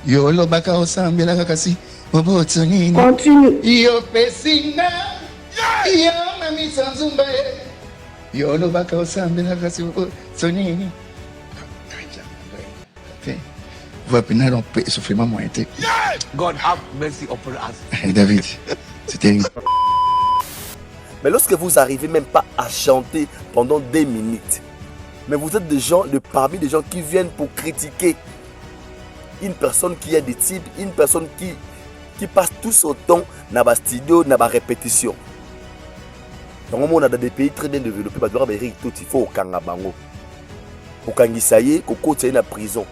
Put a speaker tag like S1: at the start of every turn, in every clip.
S1: Yo lo baka osambela kakasi. Boboto nini.
S2: Continue.
S1: Yo pesina. Yo mami sanzumba. Yo lo baka osambela kakasi. Boboto nini.
S3: God have mercy upon us.
S1: David, c'est terrible.
S4: Mais lorsque vous n'arrivez même pas à chanter pendant 2 minutes, mais vous êtes des gens, parmi des gens qui viennent pour critiquer une personne qui a des types, une personne qui passe tout son temps dans le studio, dans la répétition. Donc, on a des pays très bien développés, il faut au Kangabango. Au Kangisaye, au côté de la prison.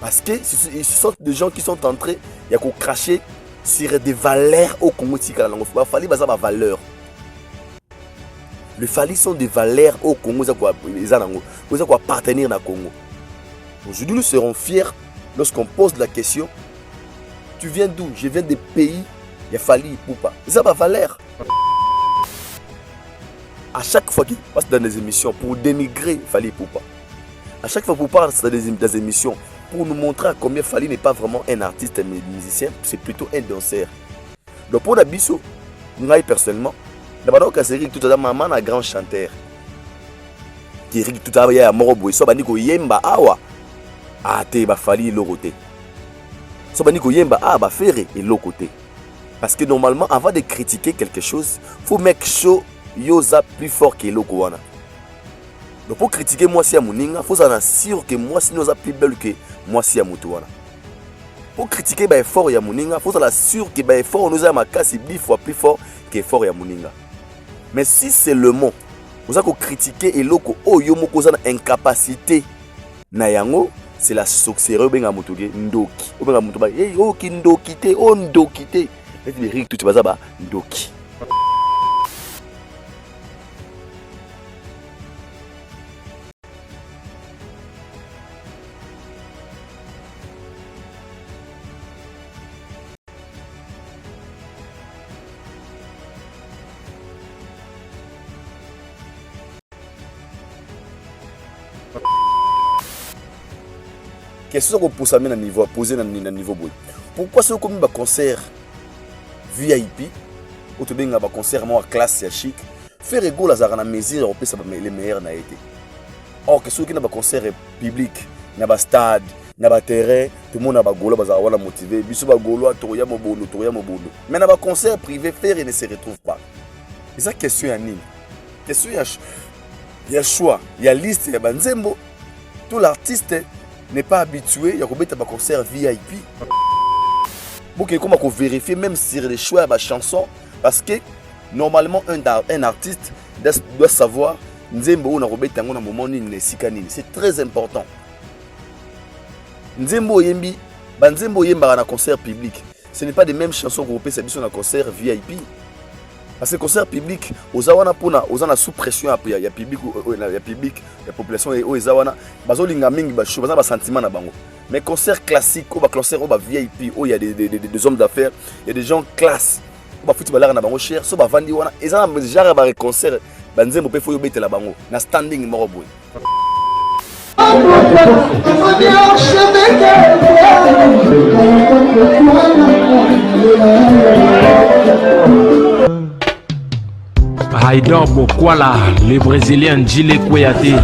S4: Parce que ce sont des gens qui sont entrés, il y a qu'on cracher sur des valeurs au Congo. Il fallait des valeurs. Les Fali sont des valeurs au Congo, ils ont appartenir au Congo. Aujourd'hui, nous serons fiers lorsqu'on pose la question. Tu viens d'où? Je viens des pays, il y a Fali Ipupa. Ils ont des valeurs. À chaque fois qu'ils passent dans des émissions pour dénigrer Fali Ipupa, à chaque fois qu'ils passent dans des émissions pour nous montrer à combien Fali n'est pas vraiment un artiste, un musicien, c'est plutôt un danseur. Donc pour Nabiso, moi personnellement, d'abord quand c'est Eric tout à l'heure, maman un grand chanteur. Qui Eric tout à l'heure, il y a Morobo, so bani ko yemba awa, ah te ba Fali l'autre côté. So bani ko yemba ah ba Ferré et l'autre côté. Parce que normalement, avant de critiquer quelque chose, faut make sure yoza plus fort que l'autre wana. Donc pour critiquer moi si à Mouninga, il faut s'en assurer que moi si nous a plus belle que moi si à Moutouana. Pour critiquer bah fort ya Mouninga, il faut s'en assurer que bah fort nous a ma casse 10 fois plus fort que fort ya Mouninga. Mais si c'est le mot, vous avez critiquer et loko oh yo moko za incapacité na yango, c'est la succès benga mutuge ndoki. Benga mutuba hey oh ki ndoki te oh ndoki te. Et puis Rick tout baza ba ndoki. Question qu'on pose à niveau, poser dans niveau boy. Pourquoi ce comme un concert VIP, ou tu bien un concert moi classe chic, faire égaux la zara na mesure on peut ça les meilleurs n'a été. Or que ceux qui n'a pas concert public, n'a pas stade, n'a pas terrain, tout le monde n'a pas golo bazar wala motivé, biso ba golo toya mobono. Mais n'a pas concert privé faire et ne se retrouve pas. C'est ça question ya nini. Question il y a choix, il y a liste, il y a banzembo. Tout l'artiste n'est pas habitué, il y a combien de concerts VIP. Donc, comment on vérifie même sur les choix de la chanson, parce que normalement, un artiste doit savoir Nzembo na robeta ngona moment nini sikani. C'est très important. Nzembo yembi, banzembo yemba na concert public. Ce n'est pas les mêmes chansons qu'on peut s'habiller sur un concert VIP. Parce que concert public, aux awana pona, aux ana sous pression après, il y a public, la population et aux awana, bazolinga mingi ba chou, ba sentiment na bango. Mais concert classique, au ba concert au ba VIP, où il y a des hommes d'affaires, il y a des gens classe, au ba football na bango cher, so ba vandi wana, et ça genre ba concert, banzembo pe fo yo bete la bango, na standing moro boy.
S5: Haïdor Bokwala, le Brésilien Gilles Kouyaté.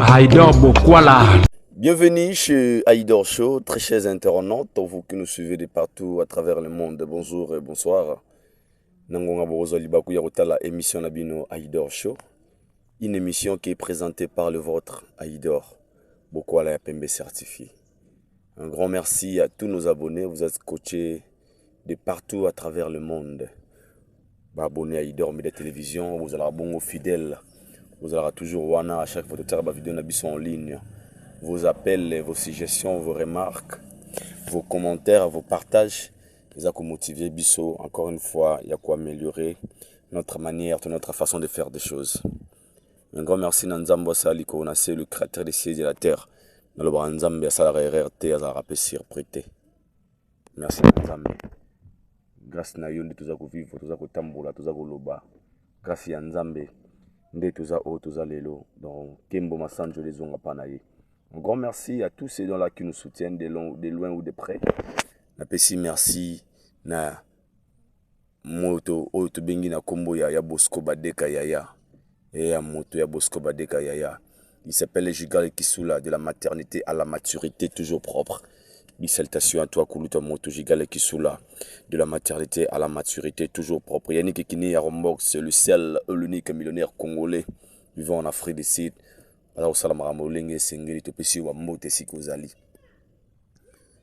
S5: Haïdor Bokwala.
S4: Bienvenue chez Haïdor Show, très chers internautes, vous qui nous suivez de partout à travers le monde. Bonjour et bonsoir. Nangonga Borozo Libaku Yarotala, émission Nabino Haïdor Show. Une émission qui est présentée par le vôtre, Haïdor Bokwala Pembe certifié. Un grand merci à tous nos abonnés, vous êtes coachés de partout à travers le monde. abonné à Idor Media Télévision, vous allez bon fidèle, vous allez toujours wana à chaque fois de faire ma vidéo en ligne. Vos appels, vos suggestions, vos remarques, vos commentaires, vos partages, ils ont motivé Bisso. Encore une fois, il y a quoi améliorer notre manière, notre façon de faire des choses. Un grand merci à Nzambo Saliko, le créateur des cieux et de la terre. Dans le bras Nzambe, ça la RRT, à la rapé surprêté. Merci Nzambe. Grâce à Yon, tout ça qu'on vit, tout ça qu'on tamboula, tout ça qu'on loba. Grâce à Nzambe, ndé tout ça haut, tout ça lélo. Donc, Kembo Massanjo les ont apanaye. Un grand merci à tous ces gens-là qui nous soutiennent de loin ou de près. Napesi merci na moto oto bengi na kombo ya Bosco Badeka Yaya. Et à moto ya Bosco Badeka Yaya. Il s'appelle Gigal Kisula, de la maternité à la maturité, toujours propre. Salutations à toi, Koulouta Moto Gigal Kisula, de la maternité à la maturité, toujours propre. Yannick Kini Yarombox, c'est le seul, l'unique millionnaire congolais vivant en Afrique du Sud. Alors, salam ramolenge, sengeli, topesi wa mote sikozali.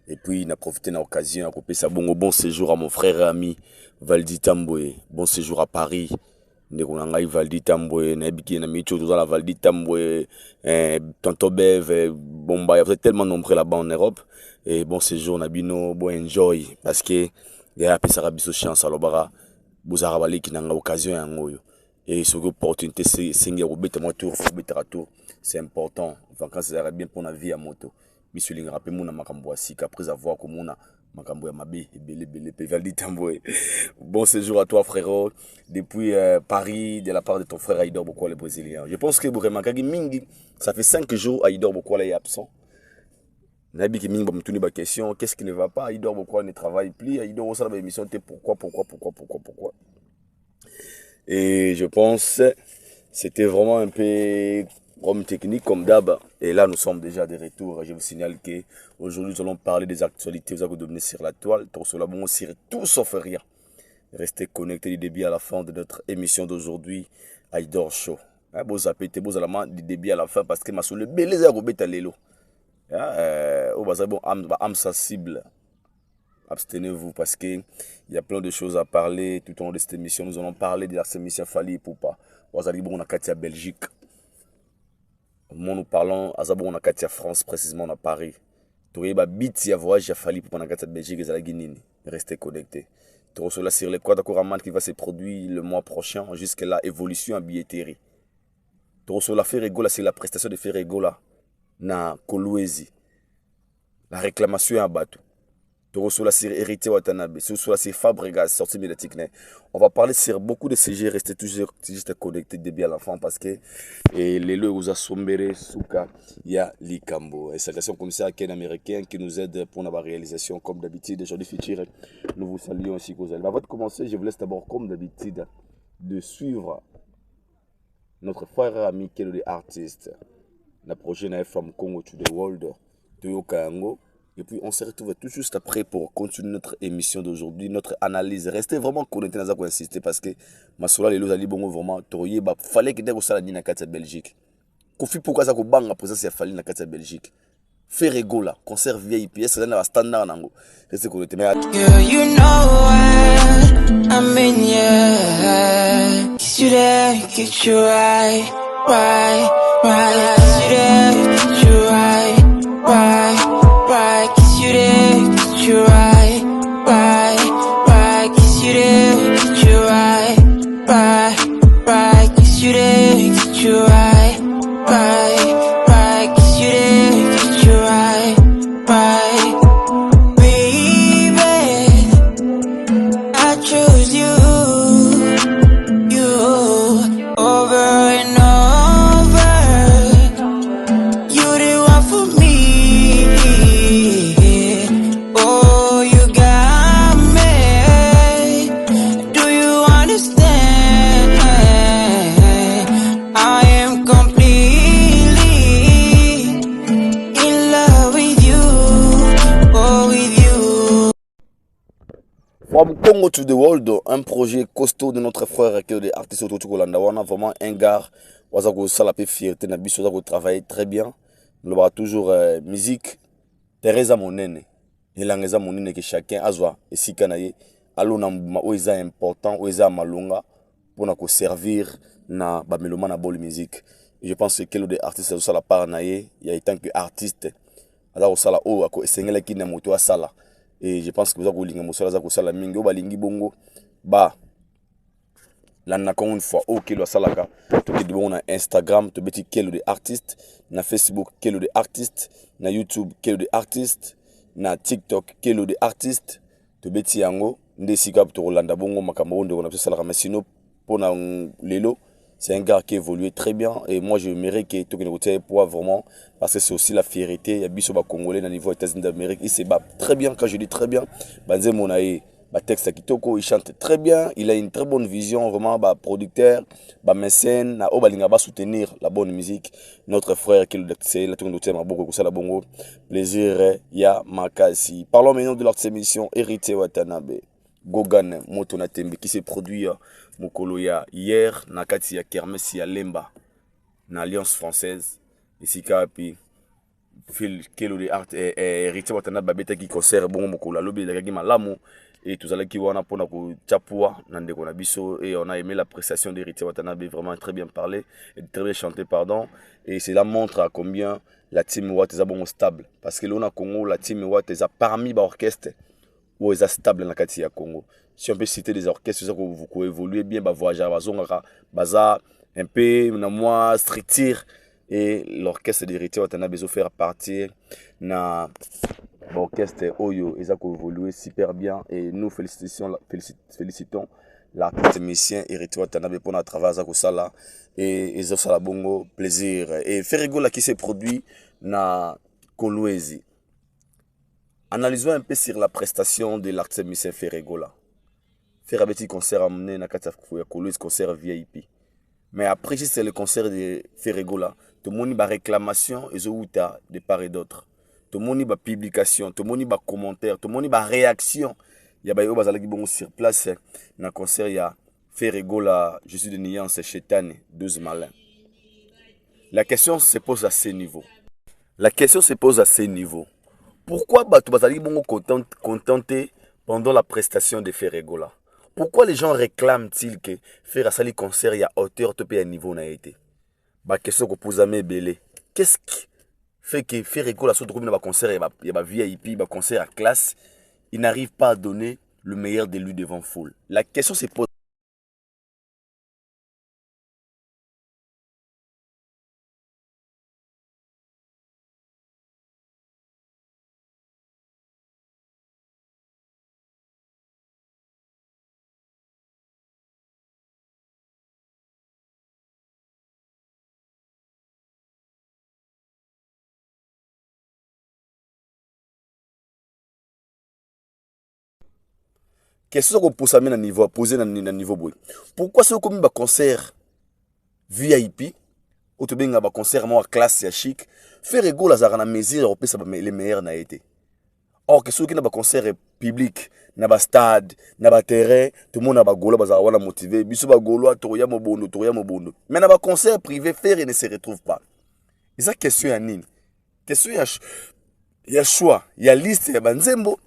S4: Et puis, il a profité de l'occasion à couper ça. Bon séjour à mon frère et ami Valdi Tamboué. Bon séjour à Paris. Nekonangai Valdi Tamboué, Nebiki Namicho, tout ça, la Valdi Tamboué, Tonto Bev, Bomba. Il y a tellement nombreux là-bas en Europe. Et bon séjour, Nabino, bon enjoy. Parce que, il y a un peu de rabiso chance à l'obara. Bouzarabali qui n'a pas l'occasion à un et ce que l'opportunité, c'est c'est important. Vacances, c'est bien pour la vie à moto. Monsieur Ling rappelle mon makambo asika après avoir comme on a makambo ya mabe et belé Valdi Tamboué. Bon séjour à toi frérot depuis Paris de la part de ton frère Aïdor Bokola le Brésilien. Je pense que vraiment Mingi ça fait 5 jours Aïdor Bokola est absent. Nabi qui Mingi me tourner ma question, qu'est-ce qui ne va pas? Aïdor Bokola ne travaille plus, Aïdor au sein de l'émission pourquoi. Et je pense c'était vraiment un peu comme technique, comme d'hab. Et là, nous sommes déjà de retour. Je vous signale qu'aujourd'hui, nous allons parler des actualités. Vous allez donner sur la toile. Tout sauf rien. Restez connectés du début à la fin de notre émission d'aujourd'hui. Aïdor Show. Vous appelez vous allez du début à la fin parce que ma le belé à Robert Lelo. Âme sensible. Abstenez-vous parce qu'il y a plein de choses à parler tout au long de cette émission. Nous allons parler de la émission Fali Poupa. Vous allez bon, on a Katia Belgique. Nous parlons à Zabon, on a Katia France, précisément à Paris. Tu as un voyage à Fali Poupa, on a Katia Belgique et à la Guinée. Restez connectés. Tu reçois la sur les quad Koraman qui va se produire le mois prochain. Jusque-là, évolution en billetterie. Tu reçois la Ferregola, c'est la prestation de Ferregola. Na Kolwezi. La réclamation à Batou. Sur la série Héritier Watanabe, sur la série Fabregas, sortie médiatique. On va parler sur beaucoup de CG, restez toujours juste connectés début à la fin parce que les lois vous a sombéré, Souka, il y a Likambo. Et salutations au commissaire Ken américain qui nous aide pour la réalisation comme d'habitude. Aujourd'hui, futur, nous vous saluons aussi. Avant de commencer, je vous laisse d'abord, comme d'habitude, de suivre notre frère et ami qui est le artiste. La prochaine est From Congo to the World de Yokango. Et puis on se retrouve tout juste après pour continuer notre émission d'aujourd'hui, notre analyse. Restez vraiment connectés dans ça pour insister parce que Masoula les lois ali bongo vraiment torié bah fallait que dès ça na Katia Belgique. Kofi pourquoi ça ko banga présence ya fallait na Katia Belgique. Ferrego là, concert VIP, c'est là standard nango. Restez connectés.
S2: Girl, you know what I mean, yeah. Kiss you there, get you right. Kiss you there, get you right. Kiss you there, get you right. Kiss you there, get you right. Kiss you there, get you right. Kiss you there, get you right. Baby, I choose you over and over. You the one for me. Oh, you got me. Do you understand? I am completely in love with you. Oh, with you.
S4: From Congo to the World, un projet costaud de notre frère qui est des artistes autour de Kolanda. On a vraiment un gars, on a salapé fierté, on a travaillé très bien. On a toujours musique. Teresa Monene, il a raison monene que chacun a joie et si canaille alona o eza important o eza malonga pona ko servir na ba meloma na bol musique. Je pense que quel de artiste ça la part na ye ya étant que artiste alors sala o ko esengela ki na moto asala et je pense que vous avez linga mosala za ko sala mingi o balingi bongo ba là encore une fois au kilo salaka to ke bon na Instagram to beti kelo de artiste na Facebook kelo de artiste na YouTube kelo de artiste na TikTok kelo de artiste to beti yango ndesika to Rolanda bongo makambo ndo na salaka masino pona lelo. C'est un gars qui évolue très bien et moi je mérite que tout le pour vraiment parce que c'est aussi la fierté. Il y a Bissoba Congolais au niveau États-Unis d'Amérique. Il se bat très bien. Quand je dis très bien, Banze Monae, texte Kitoko, il chante très bien. Il a une très bonne vision, vraiment, producteur, mécène, na Obalinga va soutenir la bonne musique. Notre frère qui est la tourne de beaucoup ça la bongo. Plaisir, ya Makasi. Parlons maintenant de leur émission Hérité Watanabe. Gogan Motona Tembe qui s'est produit mokolo ya hier na kati ya kermesse ya Lemba na Alliance Française ici kapi fil kelo de art Hérité Watanabe babeta ki concert bon mokolo lobi la ki malamu et tout allaki wana pona ko chapua na ndeko na biso et on a aimé la prestation d'Hérité Watanabe, vraiment très bien parlé et très bien chanté pardon et cela montre à combien la team Watt est bon stable parce que là on a Congo la team Watt est parmi ba orchestre ou est stable dans la Katia Congo. Si on peut citer des orchestres que vous évoluez bien, bah voyager à Baza, un peu, moi, Stritir et l'orchestre d'Hérité Watanabe besoin faire partie na l'orchestre Oyo, ils ont évolué super bien et nous félicitons l'artiste musicien Hérité Watanabe pour notre travail à Kosala et ils ont la bongo plaisir et Ferregola qui s'est produit na Kolwezi. Analysons un peu sur la prestation de l'artiste musicien Ferregola. Faire un petit concert amené dans le concert VIP. Mais après, si c'est le concert de Ferregola, tout le monde a réclamation et de part et d'autre. Tout le monde a publication, tout le monde a commentaire, tout le monde a réaction. Il y a des gens qui sur place dans le concert, il y a Ferregola, je suis de Niance, Chétane, 12 malins. La question se pose à ce niveau. Pourquoi tu vas aller contenté pendant la prestation de Ferregola? Pourquoi les gens réclament-ils que faire un sali concert à hauteur de un niveau n'a été? Bah question que vous avez belé. Qu'est-ce qui fait que Ferregola se trouve dans un concert il y a VIP, un concert à classe, il n'arrive pas à donner le meilleur de lui devant foule? La question se pose. Question qu'on pose à niveau, poser dans niveau boy. Pourquoi c'est comme un concert VIP, ou tu bien un concert à classe chic, Ferregola a na mesure les meilleurs n'a été. Or que ceux qui n'ont pas concert public, n'a pas stade, n'a pas terrain, tout le monde n'a pas golo, baza motivé, biso ba golo, toya mobondo. Mais n'a pas concert privé, faire et ne se retrouve pas. Et ça question ya nini? Question il y a choix, il y a liste, il y a banzembo.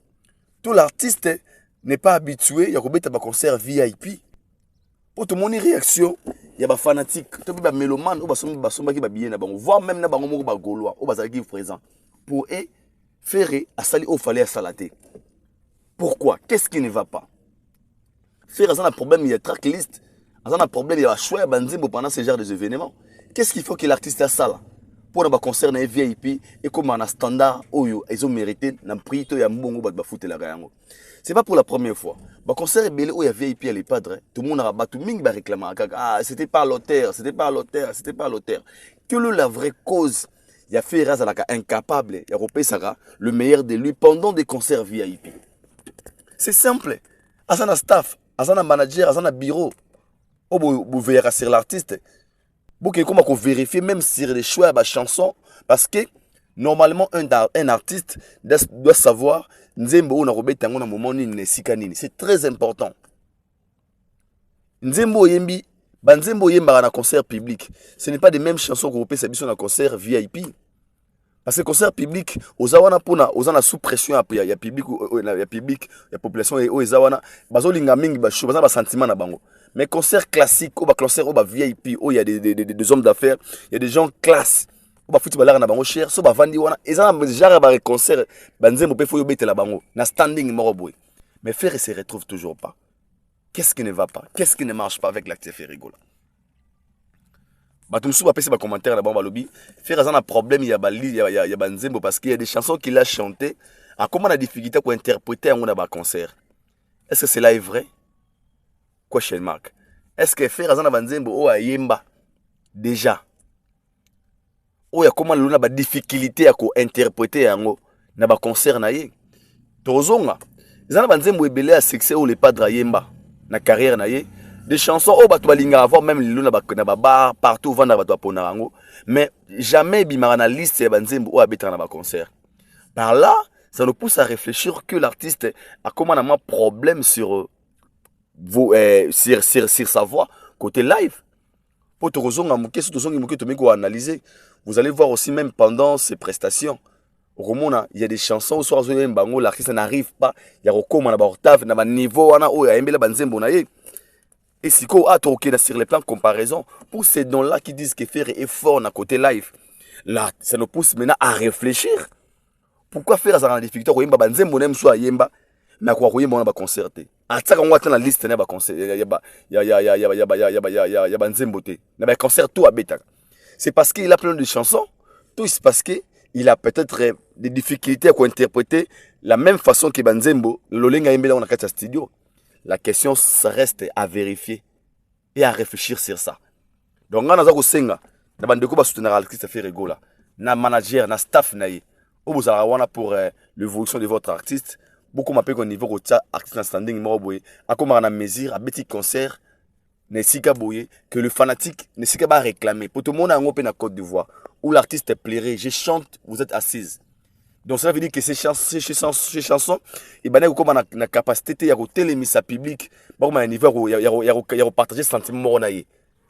S4: Tout l'artiste n'est pas habitué à un concert VIP. Pour tout le monde, réaction, il y a des fanatiques, des mélomanes, voire même des gaulois, des présents. Pour eux, faire à sali au fallait à salater. Pourquoi? Qu'est-ce qui ne va pas? Faire un problème, il y a tracklist, un problème, il y a choix pendant ce genre d'événements. Qu'est-ce qu'il faut que l'artiste a ça là? Pour un concert VIP et comme un standard, ils ont mérité un prix, il y a un bon foutre la gagne. C'est pas pour la première fois. Le concert est belé où il y a VIP à l'EPADRE. Tout le monde a battu, tout le monde a réclamé. Ah, c'était pas l'auteur. Quelle est la vraie cause? Il y a fait incapable. Il y a repéré le meilleur de lui pendant des concerts VIP. C'est simple. À un staff, à un manager, à un bureau. Vous verrez sur l'artiste. Vous pouvez vérifier même sur les choix de la chanson. Parce que normalement, un artiste doit savoir. C'est très important. Nzembo yembi, banzembo yemba na concert public. Ce n'est pas les mêmes chansons qu'on peut s'habiller sur un concert VIP. Parce que concert public, aux awana pona, aux ana sous pression il y a public il y a population et aux awana, bazo linga mingi ba chou, ba sentiment na bango. Mais concert classique, ou ba concert ou ba VIP, où il y a des hommes d'affaires, il y a des gens classe. Ou ba futi ba lara na bango cher, so ba vandi wana, ezana genre ba concert, ba nzembo pe fo yo bete la bango, na standing moro boy. Mais Ferré se retrouve toujours pas. Qu'est-ce qui ne va pas? Qu'est-ce qui ne marche pas avec l'acteur Ferrigo là? Batumsou va passer des commentaires là-bas, lobby. Faire un problème, il y a Nzembo parce qu'il y a des chansons qu'il a chantées. À comment on a difficulté pour interpréter un concert? Est-ce que cela est vrai? Question mark. Est-ce que faire un Nzembo ou à Yemba déjà? Ou il y a comment on a des difficultés à interpréter un concert naïe? Tozonga. Les Nzembo est belé à succès ou les padres Yemba na carrière naïe. Des chansons au bateau balinga avoir même les luna na bar partout vendre bateau pona rango mais jamais bimara na liste ya banzembo ou habiter na ba concert. Par là, ça nous pousse à réfléchir que l'artiste a comment un problème sur sa voix côté live. Pour te rezonga muke surtout zongi muke to meko analyser. Vous allez voir aussi même pendant ses prestations. Au Romona, il y a des chansons où soir bango l'artiste n'arrive pas, il y a recommande na ba octave na ba niveau wana o ya embela banzembo na ye. Et si on a troqué sur les plans de comparaison, pour ces dons-là qui disent que Ferré est fort dans côté live, là, ça nous pousse maintenant à réfléchir. Pourquoi faire ça dans la difficulté? On va banzer mon aime soit yemba, mais quoi on va concerter. À ça qu'on va dans la liste, il y a banzer beauté, il y a concert tout à bêta. C'est parce qu'il a plein de chansons, tout c'est parce que il a peut-être des difficultés à interpréter la même façon que Banzembo, l'olenga yembela on a quatre studio. La question ça reste à vérifier et à réfléchir sur ça. Donc, on a un bandeko ba soutenir l'artiste Ferrigo là, na manager, na staff naïe. Vous avez pour l'évolution de votre artiste. Beaucoup m'appellent au niveau de artiste standing moro boye. À comment on a mesure à petit concert, ne sika boye que le fanatique ne sika pas réclamer. Pour tout le monde a un open à Côte d'Ivoire où l'artiste plairait, je chante, vous êtes assise. Donc cela veut dire que ces chansons, et ben comme on a la capacité de télémiser public, bon un niveau où il y a partager sentiment monaï.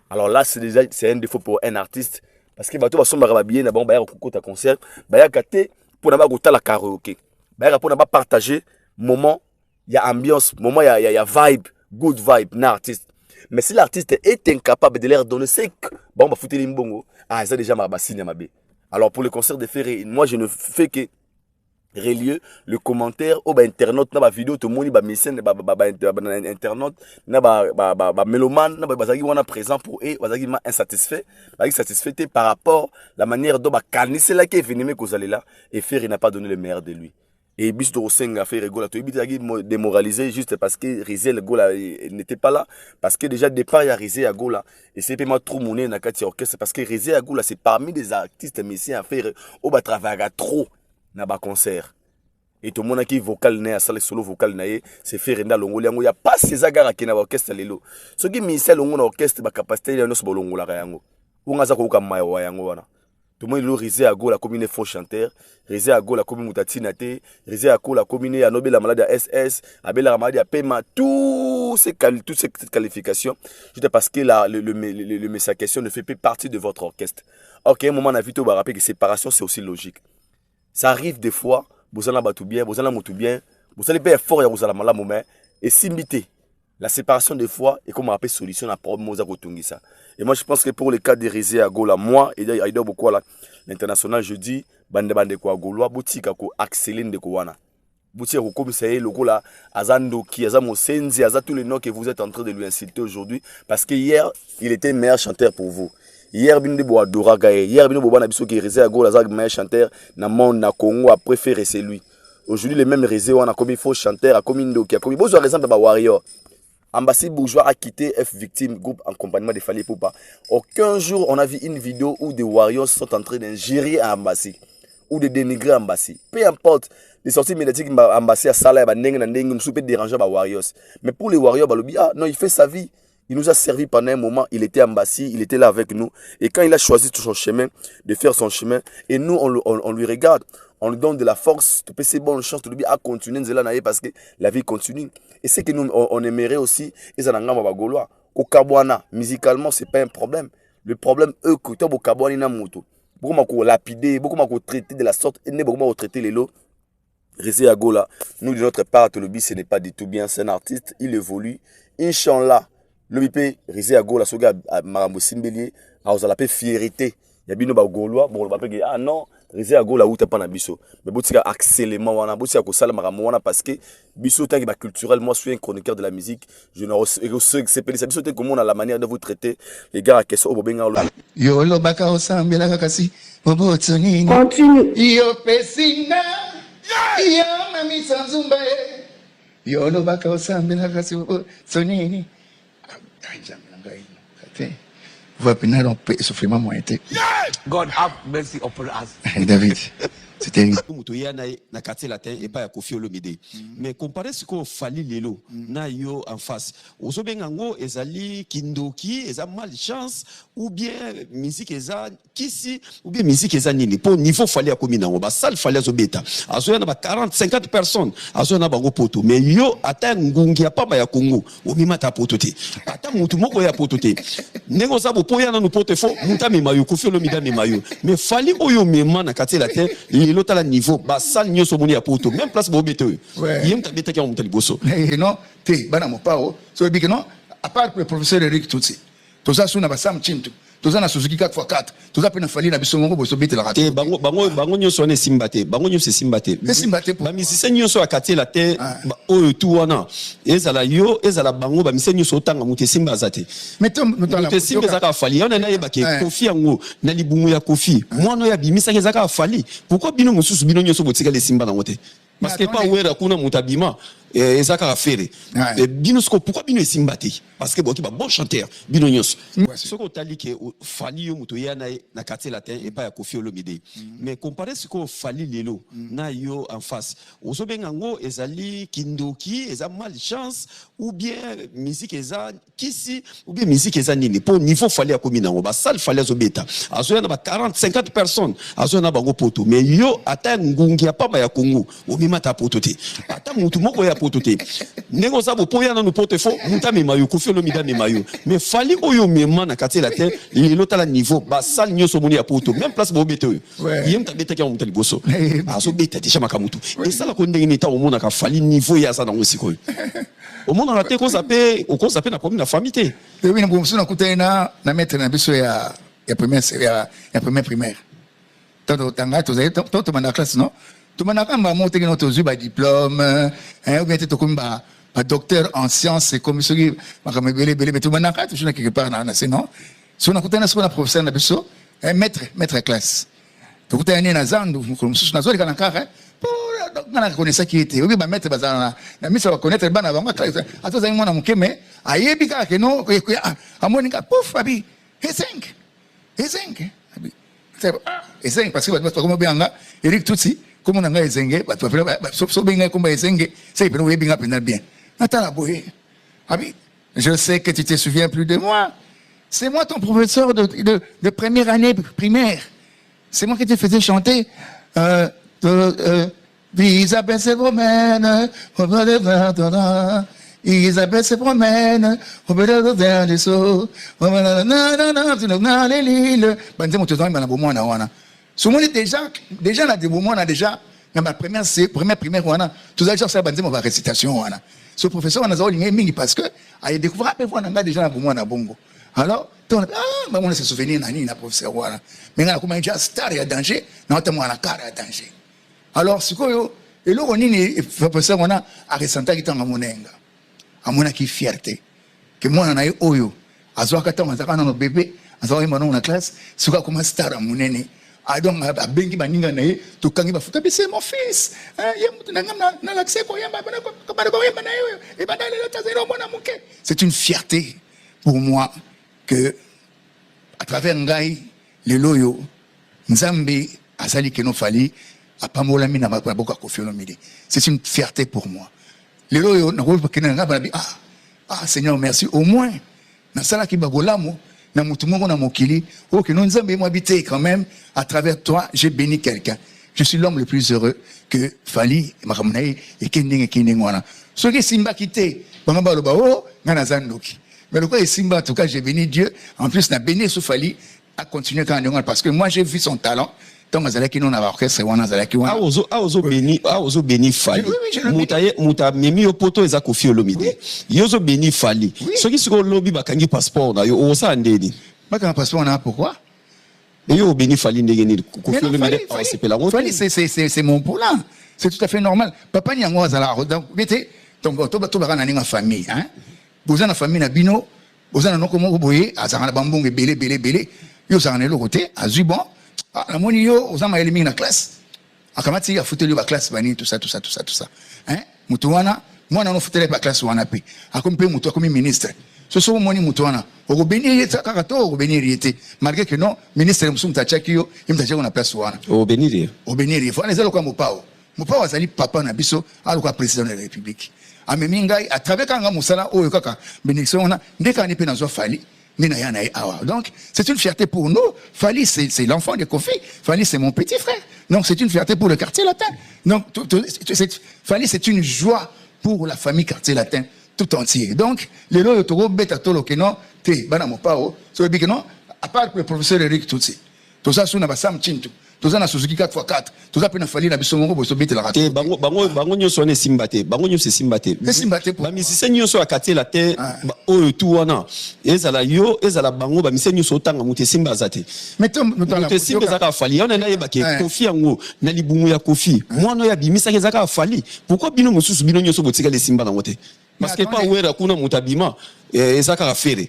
S4: Alors là c'est un défaut pour un artiste parce que bateau va sombre bien bon ba ya concert, ba ya gâté pour na ba gota la karaoké. Ba ya pour na ba partager moment, il y a ambiance, moment il y a vibe, good vibe na artiste. Mais si l'artiste est incapable de leur donner c'est bon ba foutre limbongo, ah ça déjà ma bassine ma bé. Alors pour le concert de Ferré, moi je ne fais que relier le commentaire au internaute na ba vidéo tout monde ba mécène ba internaute na ba mélomane na ba bazaki wana présent pour eux bazaki ma insatisfait ba satisfait par rapport la manière dont ba canissé là qui est venu mais cause là et Ferré n'a pas donné le meilleur de lui et bis to senga fait rigola to ibitaki démoralisé juste parce que Rizel Gola n'était pas là parce que déjà départ il y a Rizel Gola et c'est pas trop monnaie na kati orchestre parce que Rizel Gola c'est parmi des artistes musiciens à faire au ba travailler trop na ba concert et tout le monde qui vocal né à salle solo vocal naé c'est faire nda longo yango ya pas ces agara qui na orchestre lelo ce qui ministère longo na orchestre ba capacité ya no so bolongo la yango ungaza ko kama wa yango wana tout le monde lo Rizé à go la commune faux chanteur Rizé à go la commune mutatina te Rizé à go la commune ya nobel la maladie à SS abel la maladie à paiement toutes ces qualifications juste parce que le message question ne fait plus partie de votre orchestre. OK, un moment on a vu tout ba rappeler que séparation c'est aussi logique. Ça arrive des fois, vous allez battre bien, vous allez monter bien, vous allez bien fort et vous allez mal moment et s'imiter. La séparation des fois est comme on appelle solution à problème aux ça. Et moi je pense que pour le cas de Rizé à Gola, moi et d'ailleurs beaucoup là l'international je dis bande quoi Goloa boutique ko accélère de koana. Boutique ko comme ça le là Azando qui Azamo Senzi Aza tous les noms que vous êtes en train de lui insulter aujourd'hui parce que hier il était meilleur chanteur pour vous. Hier bino de Boadora Gaye, hier bino Bobana biso qui Rizé à Gola Azag meilleur chanteur na monde na Congo a préféré c'est lui. Aujourd'hui les mêmes Rizé on a comme il faut chanteur a comme Indo qui a comme besoin exemple ba Warrior. Ambassy Bourgeois a quitté F Victime Group en compagnie de Fally Ipupa. Aucun jour on a vu une vidéo où des Warriors sont en train d'ingérer à Ambassy ou de dénigrer Ambassy. Peu importe, les sorties médiatiques Ambassy à Salah et Ndenge peut déranger les Warriors. Mais pour les Warriors, ah non, il fait sa vie. Il nous a servi pendant un moment, il était Ambassy, il était là avec nous. Et quand il a choisi son chemin, de faire son chemin, et nous on lui regarde, on lui donne de la force, c'est bonne chance de lui à continuer parce que la vie continue. Et c'est que nous on aimerait aussi, et ça n'a pas au Kabwana, musicalement c'est pas un problème. Le problème eux que au Kabwana na moto. beaucoup m'a lapider, beaucoup m'a traiter de la sorte, et beaucoup m'a traiter les lots. Rizé Agola, nous de notre part, Tolobi, ce n'est pas du tout bien, c'est un artiste, il évolue. Inch'Allah, le BP, Rizé Agola, ce gars, Marambo Simbelier, a osé l'appeler fierté. Il y a bien nos Gaulois, bon, on va dire, ah non, Rizé Agola, où t'as pas nabiso. Mais bon, tu as accélément, on a bossé à Kosala Maramouana parce que Bisso, tant que culturel, moi, je suis un chroniqueur de la musique, je ne sais pas, Bisso, comment on a la manière de vous traiter, les gars, à question, au Bobenga,
S1: Yo lo baka osambela kakasi bobo tsonini.
S6: Continue.
S1: Yo pesina. Yo mami sanzumba. Yo lo baka osambela kakasi bobo tsonini. Aïe, kate. Vous venir donc souffrir moi été.
S3: God have mercy upon us.
S1: David. C'était
S7: mutoya na quartier latin et pas ya Koffi Olomide. Mais comparé ce qu'on fali lelo na yo en face. Ozobengango ezali kindoki, eza malchance ou bien musique eza kisi ou bien musique eza nini. Pour niveau fali ya komina ngo ba salle fali azobeta. Azoya na ba 40 50 personnes, azoya na bango poto. Mais yo ata ngungi ya papa ya Congo, omima ta poto te. Ata mutu moko ya poto te. Nengo za bo poya na no poto fo, muta mema yo Koffi Olomide mema yo. Mais fali oyo mema na quartier latin l'autre niveau bas salle nyo so moni apoto même place bo beto yem ta beta ki on mutali boso
S1: non te bana mo pao so biki non à part le professeur Eric Tutsi to ça suna ba Sam Chintu to ça na Suzuki 4x4 to ça pe na fali na biso ngo boso bete la raté
S7: bango nyo so ne simbate bango nyo se simbate ba musicien nyo so akati la te oyo tu wana ezala yo ezala bango ba musicien nyo so tanga muté simba zate muté simba zaka fali on na yeba ke Koffi yango na libumu ya Koffi mwana ya bimisa ke zaka fali pourquoi bino mususu bino nyo so botika le simba na ngote parce que pas wera kuna mutabima ezaka affaire bino sko pourquoi bino simbate parce que bon chanteur bino nyos ce ko tali ke fali yo muto ya na quartier latin et pas ya Koffi Olomide mais comparé ce ko fali lelo na yo en face ozobengango ezali kindoki eza malchance ou bien musique eza kisi ou bien musique eza nini pour niveau fali ya komina ngo ba salle fali azobeta azoya na ba 40 50 personnes azoya na bango poto mais yo ata ngungi ya papa ya Congo omima ta poto te ata mutu moko ya poto te nengo za bo poya na no poto fo muta mema yo Koffi Olomide mema yo mais fali oyo mema na quartier latin l'autre la niveau ba salle nyo so moni apoto même place bo beto yem ta beta ki on mutali boso azo beta déjà makamutu et ça la ko ndenge ni ta o mona ka fali niveau ya ça na ngosiko au monde on a été qu'on s'appelle na problème na famille te
S1: oui na boumsu na kutena na mettre na biso ya première primaire tant tanga to zai to mana classe non to mana kamba monte que notre zuba diplôme ou bien to kumba pas docteur en sciences et comme celui makame belé mais to mana ka toujours quelque part na c'est non so na kutena so na professeur na biso maître classe to kutena na zandu comme so na zo kana kara donc on a connaissé qui était oui ba mettre bazana na misa ba connaître bana ba ngata ato za mwana mukeme ayebi ka ke no amoni ka pouf abi he5 abi c'est parce que ba comme bien Eric Tutsi comme on a ezenge ba to so bien comme ezenge c'est bien oui bien bien attends boye abi je sais que tu te souviens plus de moi c'est moi ton professeur de première année primaire c'est moi qui te faisais chanter Isabelle se promène au bord de Verdun. Isabelle se promène au bord de Verdun. Bandé mon tour na bomo na wana. Souvent déjà na de bomo na déjà na ma première primaire wana. Tout ça ça bandé mon récitation wana. Ce professeur on a zoli mingi parce que a découvert après wana déjà na bomo na bongo. Alors maman se souvenir na ni na professeur wana. Mais na comment déjà star ya danger na autant na cara ya danger. Alors ce que et là on est professeur on a ressenti qui tanga monenga amona ki fierté que moi na oyo azwa kata mazaka na bébé azwa imana na classe ce que comment star monene a donc a bengi baninga na ye to kangi ba futa c'est mon fils na l'accès ko yamba bana ko yamba na yo et bana le tazero mona muke c'est une fierté pour moi que à travers ngai le loyo nzambe azali que no fali c'est une fierté pour moi. Seigneur, merci. Au moins, quand même, à travers toi, j'ai béni quelqu'un. Je suis l'homme le plus heureux que Fali et Kending. Ce qui est Simba quitté, mais le quoi est Simba, en tout cas, j'ai béni Dieu. En plus, n'a béni sous Fali. à continuer quand on parce que moi j'ai vu son talent. Donc azalaki non na orchestre wana azalaki wana.
S7: Ozo beni Fally. Muta memi yo poto eza Koffi Olomide. Yozo beni Fally. Soki siko lobby bakangi passeport na yo osa ndeni.
S1: Bakanga passeport na pourquoi?
S7: Et yo beni Fally ndenge ni Koffi Olomide c'est la route.
S1: Fally c'est mon poulain. C'est tout à fait normal. Papa nyango azala donc vite donc to ba na ninga famille hein. Boza na famille na bino, boza na noko moko boye azanga na bambonge belé. Yo zanga na côté azu bon. La moni yo ozama elimi na classe. Akamati ya futeli ba classe bani tout ça. Hein? Mutu wana mwana no futeli ba classe wana pe. Akompe mutu akomi ministre. So moni mutu wana. Oko bénir yeta kaka to oko bénir yete. Malgré que non ministre musu mutachaki yo, imtacha na place wana.
S7: O bénir.
S1: Faut les aloko mopao. Mopao azali papa na biso aloko président de la République. Amemi ngai à travers kanga musala oyo kaka bénédiction wana ndeka ni pe na zo Fally. Donc, c'est une fierté pour nous. Fally, c'est l'enfant de Koffi. Fally, c'est mon petit frère. Donc, c'est une fierté pour le quartier latin. Donc, Fally, c'est une joie pour la famille quartier latin tout entier. Donc, les lois de Toro, Beta Tolo, Keno, Te, Banamo Pao, sur le Bikeno, à part le professeur Eric Tutsi. Tout ça, sous Nabasam Chintu. Tout ça, na Suzuki 4x4. Tout ça, peut Fally, na Bissongo, pour se bite la rate.
S7: Bango nyo soane simbate. Bango nyo se simbate.
S1: Simbate pour.
S7: Ba misise nyo so akate la terre, o tout wana. Ezala yo, ezala bango, ba misise nyo so tanga mute simba zate. Mute simba zaka Fally. On a yeba ke Koffi yango, na libungu ya Koffi. Mwana ya bimisa ke zaka Fally. Pourquoi bino mususu bino nyo so botika les simba na ngote? Parce que pas ouera kuna mutabima ezaka affaire.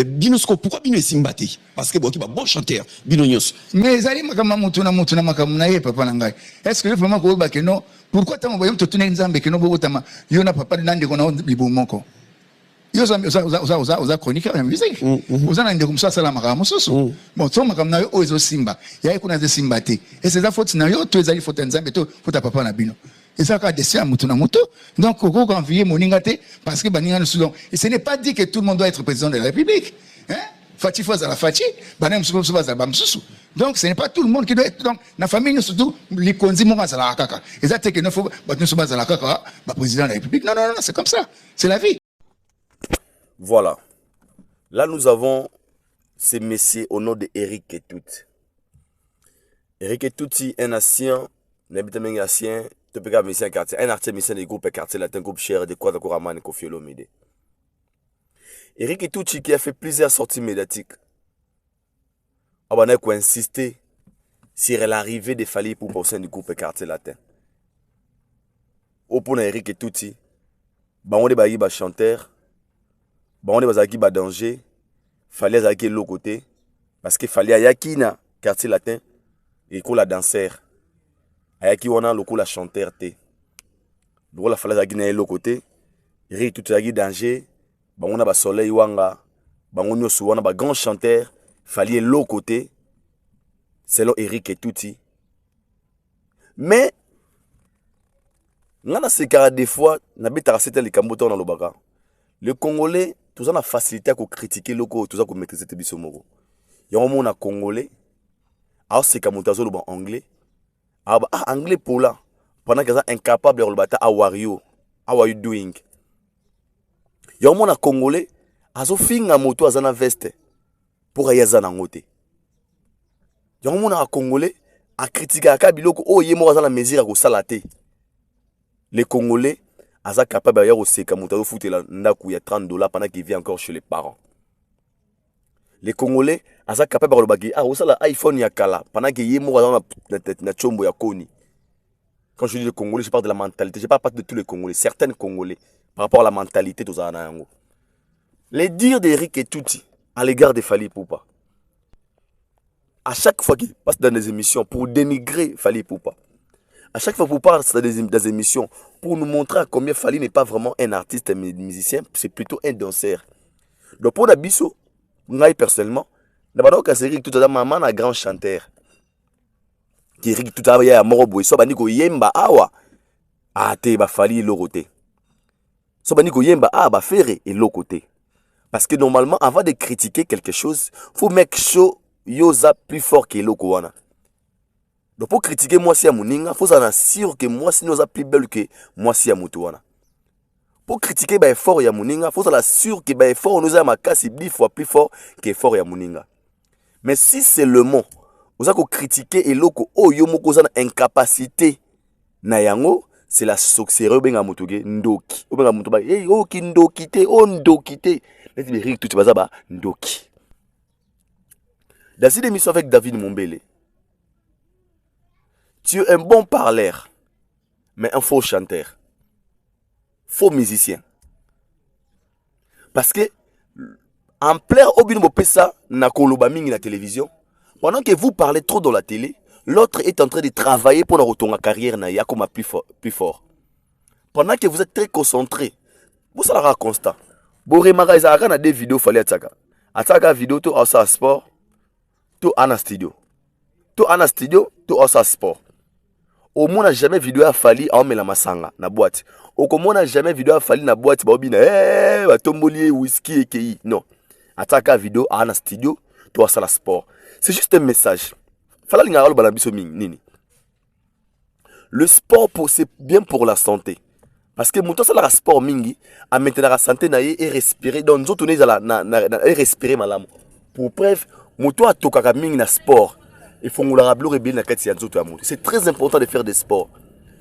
S7: Bino sko pourquoi bino simbate? Parce que boki ba bon chanteur bino nyos.
S1: Mais zali makama mutu na makama na ye papa na ngai. Est-ce que vraiment ko ba ke non? Pourquoi tant voyons to tuna nzambe ke no bo tama yo na papa nande ko na bibu moko. Yo za chroniqueur ya musique. Oza na ndeko msasa la makama mususu. Bon to makama na yo ozo simba. Ya kuna ze simbate. Et c'est ça faute na yo to ezali faute nzambe to faute papa na bino. Et ça a décidé à Moutouna Moutou. Donc, on va envoyer Moningate parce que Baninga nous soulons. Et ce n'est pas dit que tout le monde doit être président de la République. Hein? Fati Foz à la Fati, Banem Soubaz à Bamsoussou. Donc, ce n'est pas tout le monde qui doit être. Donc, la famille, nous surtout, les Konzi Moraz à la Kaka. Et ça, c'est que nous faut Batem Soubaz à la Kaka, président de la République. Non, c'est comme ça. C'est la vie.
S4: Voilà. Là, nous avons ces messieurs au nom de Eric Ketouti. Eric Ketouti, un ancien, un ancien. Un artiste du groupe quartier latin, groupe cher de Kwada Kouraman et Koffi Olomide. Eric Ketouti qui a fait plusieurs sorties médiatiques. On a insisté sur l'arrivée de Fally Ipupa au sein du groupe quartier latin. Au point Eric Ketouti, on est des chanteurs, on est des danger, Fally est l'autre côté, parce que Fally a na quartier latin et qu'on la danseur. Ayaki wana lokola chanteur te. Lokola Fally azaki na l'autre côté. Eric tout azaki danger. Bango na ba soleil wanga. Bango nyoso wana ba grand chanteur. Fally l'autre côté. Selon Eric Ketouti. Mais ngana sekara des fois na betara c'était les kamboto na lobaka. Le Congolais tout ça na facilité à critiquer loko tout ça ko maîtriser te biso moko. Yango mona Congolais. Alors c'est kamotazo loba anglais. Anglais pour là pendant qu'ils sont incapables de rebattre how are you doing yo mona congolais azo finga moto azana veste pour yazana ngote yo mona congolais a critiquer aka biloko o yemo azana mesure ko salate les congolais aza capable ya ko seka moto azo futela ndaku ya $30 pendant qu'il vit encore chez les parents. Les Congolais, aza capable de bagi osala iPhone ya kala pendant que yemo na chombo ya koni. Quand je dis les Congolais, je parle de la mentalité, je parle pas de tous les Congolais, certains Congolais par rapport à la mentalité de Zana yango. Les dires d'Eric Ketouti à l'égard de Fally Ipupa. À chaque fois qu'il passe dans des émissions pour dénigrer Fally Ipupa. À chaque fois qu'il passe dans des émissions pour nous montrer à combien Fally n'est pas vraiment un artiste, un musicien, c'est plutôt un danseur. Donc pour Nabiso, moi personnellement, d'abord quand c'est Eric tout à maman un grand chanteur. Qui Eric tout à ya moro boy so baniko yemba awa. Ah te ba Fally l'autre côté. So baniko yemba ba faire et l'autre côté. Parce que normalement avant de critiquer quelque chose, faut make sure yoza plus fort que l'autre wana. Donc pour critiquer moi si à Muninga, faut s'en assurer que moi si nous a plus belle que moi si à Mutuana. Pour critiquer ba effort ya Muninga, faut s'en assurer que ba effort nous a makasi 10 fois plus fort que effort ya Muninga. Mais si seulement vous avez critiqué et loko oh yo moko za incapacité na yango, c'est la sorcellerie benga mutuge ndoki. Benga mutuba hey oh ki ndoki te oh ndoki te. Let me rik tout bazaba ndoki. Dans cette émission avec David Mombele, tu es un bon parleur, mais un faux chanteur, faux musicien. Parce que en plein obino pesa na koloba mingi na télévision, pendant que vous parlez trop dans la télé, l'autre est en train de travailler pour retourner à carrière na ya comme plus fort. Pendant que vous êtes très concentré, vous allez avoir constat. Boré Magaïza a des vidéos fallait ataka. Ataka vidéo to asa sport, to ana studio. To ana studio, to asa sport. Au moins n'a jamais vidéo a fallu en la masanga na boîte. Au moins n'a jamais vidéo a fallu na boîte ba obina ba tombolier whisky et kei. Non. Ataka vidéo ana studio, to asa la sport. C'est juste un message. Fala lingaro balabiso nini. Le sport c'est bien pour la santé. Parce que mon temps c'est la sport mingi à maintenir la santé naie et respirer dans d'autres nez et respirer malam. Pour bref, mon temps a toka mingi na sport. Il faut que la bleu bien na kati ya nzoto ya mutu. C'est très important de faire des sports.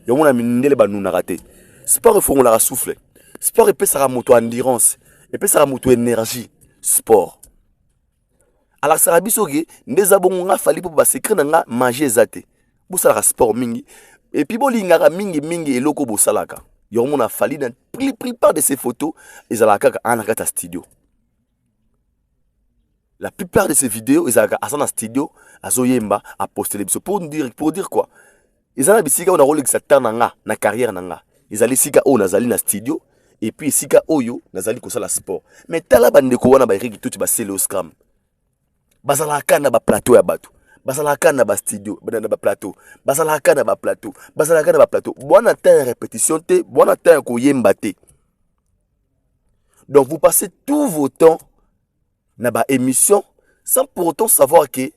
S4: Yo mona minele ba nous na raté. Sport il faut qu'on la souffle. Sport il peut ça moto endurance, il peut ça moto énergie. Sport. Alors ça rabiso ge ndeza bonga fali pour ba secret nga manger zate. Bu ça sport mingi et puis bolinga mingi eloko bo salaka. Yo mona fali dans plupart de ces photos ils ala kaka en kata studio. La plupart de ces vidéos ils ala asana studio azoyemba a poster les pour dire quoi. Ils ala bisika on a rôle que nga na carrière nanga. Ils ali sika o nazali na studio et puis sika oyo nazali ko sala sport. Mais tala bande ko wana ba regi tout ba selo scram. Bazalaka na ba plateau ya bato. Bazalaka na ba studio, na ba plateau. Bazalaka na ba plateau. Bazalaka na ba plateau. Bonne temps répétition te, bonne temps ko yemba te. Donc vous passez tout vos temps na ba émission sans pour autant savoir que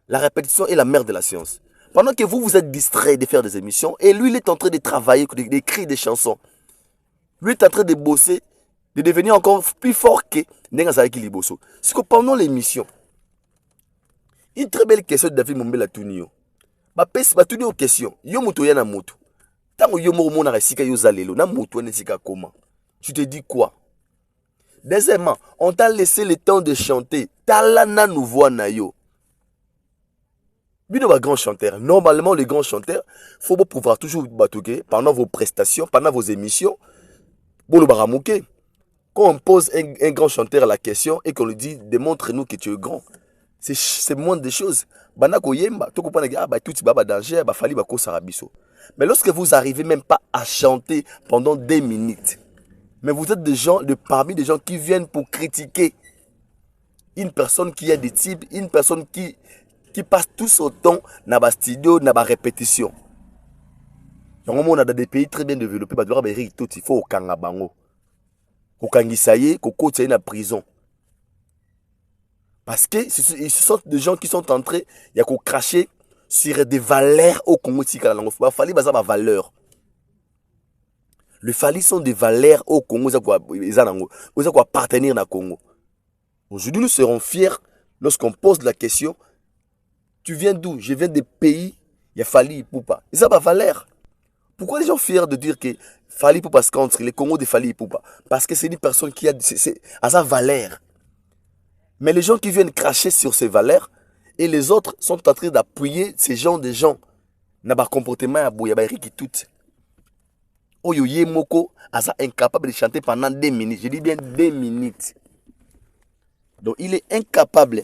S4: la répétition est la mère de la science. Pendant que vous êtes distrait de faire des émissions et lui il est en train de travailler, d'écrire des chansons. Lui est en train de bosser, de devenir encore plus fort que Nengazaki Liboso. C'est que pendant l'émission, une très belle question de David Mombela Tunio. Ba pesi ba tunio question. Yo moto ya na moto. Tango yo mo na resika yo zalelo na moto na sika comment. Tu te dis quoi? Deuxièmement, on t'a laissé le temps de chanter. Talana nous voit na yo. Bino ba grand chanteur. Normalement les grands chanteurs, faut pouvoir toujours batouquer pendant vos prestations, pendant vos émissions. Bon le baramouké. Quand on pose un grand chanteur la question et qu'on lui dit démontre-nous que tu es grand. C'est moins de choses. Banako yemba, to comprendre que ba tout baba danger, ba fali ba ko sarabiso. Mais lorsque vous arrivez même pas à chanter pendant 2 minutes, mais vous êtes parmi des gens qui viennent pour critiquer une personne qui a des types, une personne qui passe tout son temps dans ba studio, dans ba répétition. Donc on a des pays très bien développés, ba doit ba tout il faut au kangabango. Ko kangisaye, ko kotiye na prison. Parce que ce sont des gens qui sont entrés, il y a qu'au cracher sur des valeurs au Congo. Il fallait baser ma valeur. Le fali sont des valeurs au Congo. Ils ont appartenir au Congo. Aujourd'hui, nous serons fiers lorsqu'on pose la question. Tu viens d'où? Je viens des pays. Il y a Fali Ipupa. Ils ont pas valeur. Pourquoi les gens sont fiers de dire que Fali Ipupa se contre les Congo de Fali Ipupa? Parce que c'est une personne qui a sa valeur. Mais les gens qui viennent cracher sur ces valeurs et les autres sont en train d'appuyer ces gens des gens. N'a pas comportement à Bouyabari qui tout. Oyo Yemoko asa incapable de chanter pendant 2 minutes. Je dis bien 2 minutes. Donc il est incapable.